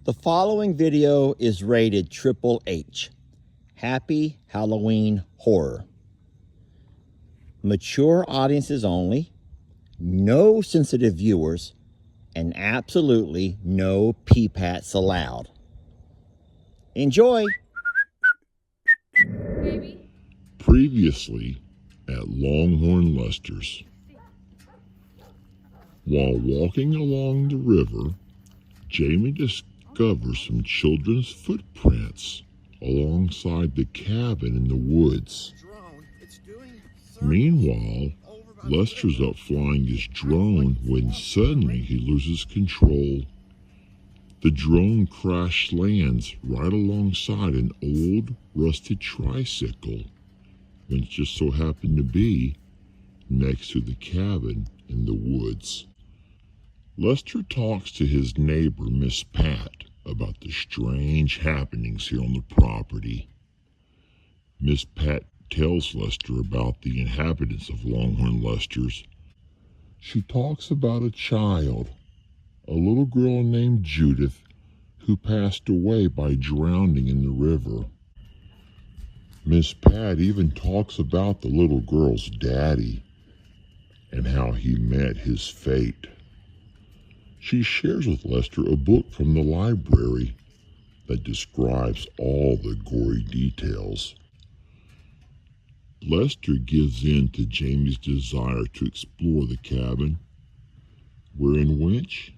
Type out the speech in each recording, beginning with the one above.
The following video is rated Triple H, Happy Halloween Horror. Mature audiences only, no sensitive viewers, and absolutely no pee-pats allowed. Enjoy! Previously at Longhorn Lester's. While walking along the river, Jamie discovers some children's footprints alongside the cabin in the woods. Meanwhile, Lester's up flying his drone when suddenly he loses control. The drone crash lands right alongside an old, rusted tricycle, when it just so happened to be next to the cabin in the woods. Lester talks to his neighbor, Miss Pat, about the strange happenings here on the property. Miss Pat tells Lester about the inhabitants of Longhorn Lester's. She talks about a child, a little girl named Judith, who passed away by drowning in the river. Miss Pat even talks about the little girl's daddy and how he met his fate. She shares with Lester a book from the library that describes all the gory details. Lester gives in to Jamie's desire to explore the cabin, wherein which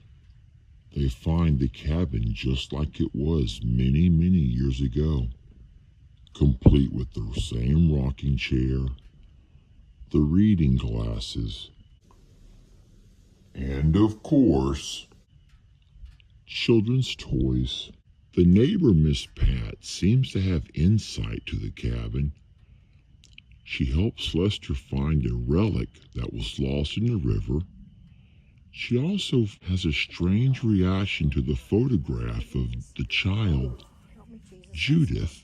they find the cabin just like it was many, many years ago, complete with the same rocking chair, the reading glasses, and of course, children's toys. The neighbor, Miss Pat, seems to have insight to the cabin. She helps Lester find a relic that was lost in the river. She also has a strange reaction to the photograph of the child, Judith.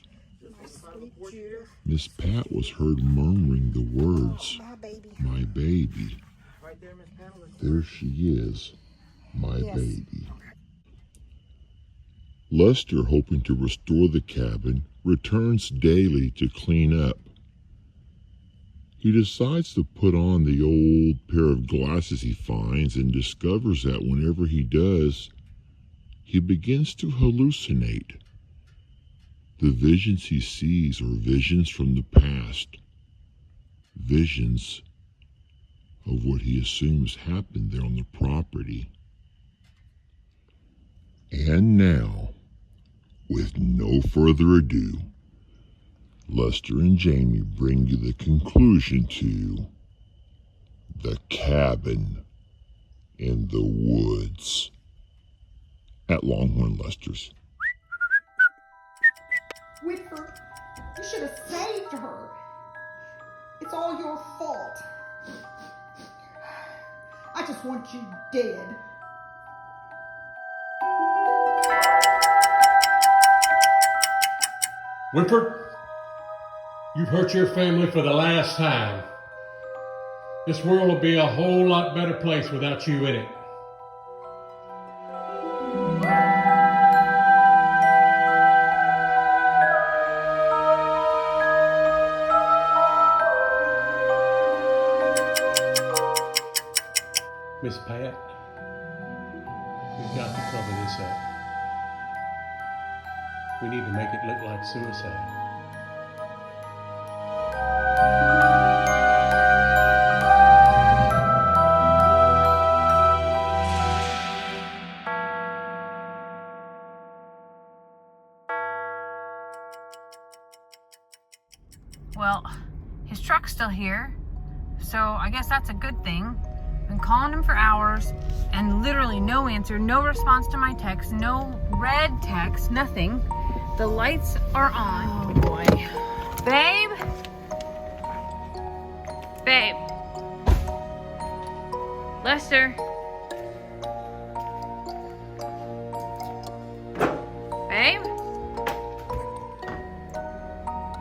Miss Pat was heard murmuring the words, "My baby." There she is, my baby. Lester, hoping to restore the cabin, returns daily to clean up. He decides to put on the old pair of glasses he finds and discovers that whenever he does, he begins to hallucinate. The visions he sees are visions from the past, visions of what he assumes happened there on the property. And now, with no further ado, Lester and Jamie bring you the conclusion to The Cabin in the Woods at Longhorn Lester's. Whitford, you should have saved her. It's all your fault. I just want you dead. Whitford, you've hurt your family for the last time. This world will be a whole lot better place without you in it. Miss Pat, we've got to cover this up. We need to make it look like suicide. Well, his truck's still here, so I guess that's a good thing. Been calling him for hours, and literally no answer, no response to my text, no red text, nothing. The lights are on. Oh boy. Babe? Babe. Lester? Babe?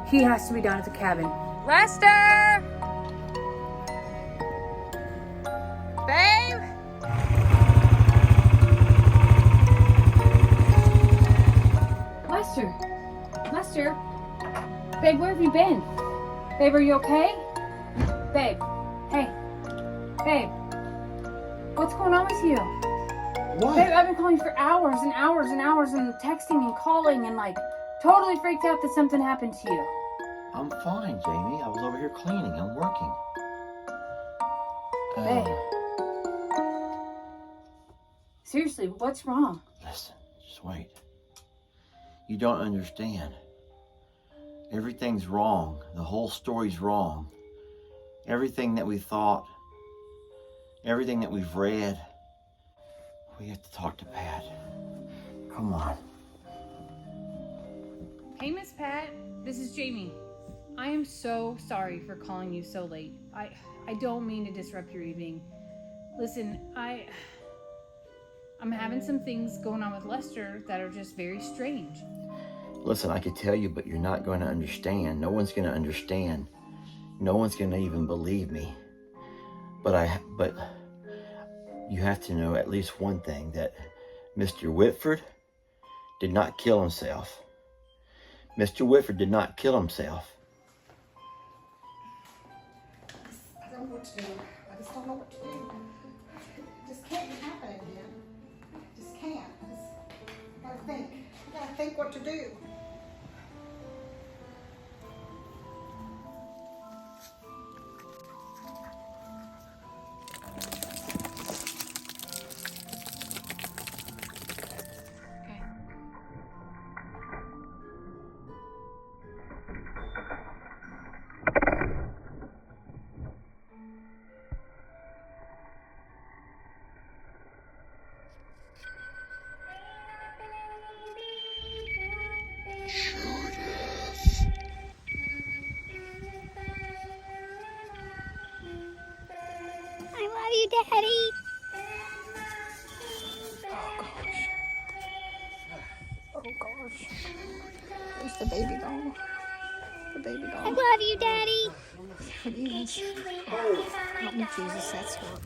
He has to be down at the cabin. Lester! Babe? Babe, where have you been? Babe, are you okay? Babe. Hey. Babe. What's going on with you? What? Babe, I've been calling you for hours and hours and hours and texting and calling and like totally freaked out that something happened to you. I'm fine, Jamie. I was over here cleaning. I'm working. Babe. Seriously, what's wrong? Listen, just wait. You don't understand. Everything's wrong. The whole story's wrong. Everything that we thought, everything that we've read, we have to talk to Pat. Come on. Hey, Miss Pat. This is Jamie. I am so sorry for calling you so late. I don't mean to disrupt your evening. Listen, I'm having some things going on with Lester that are just very strange. Listen, I could tell you, but you're not going to understand. No one's going to understand. No one's going to even believe me. But you have to know at least one thing, that Mr. Whitford did not kill himself. Mr. Whitford did not kill himself. I don't know what to do. I just don't know what to do. It just can't be happening again. It just can't. I gotta think. I gotta think what to do. I love you, Daddy. Oh gosh. Where's the baby doll? The baby I doll. love you, Daddy. It is. Oh, Jesus, that's what.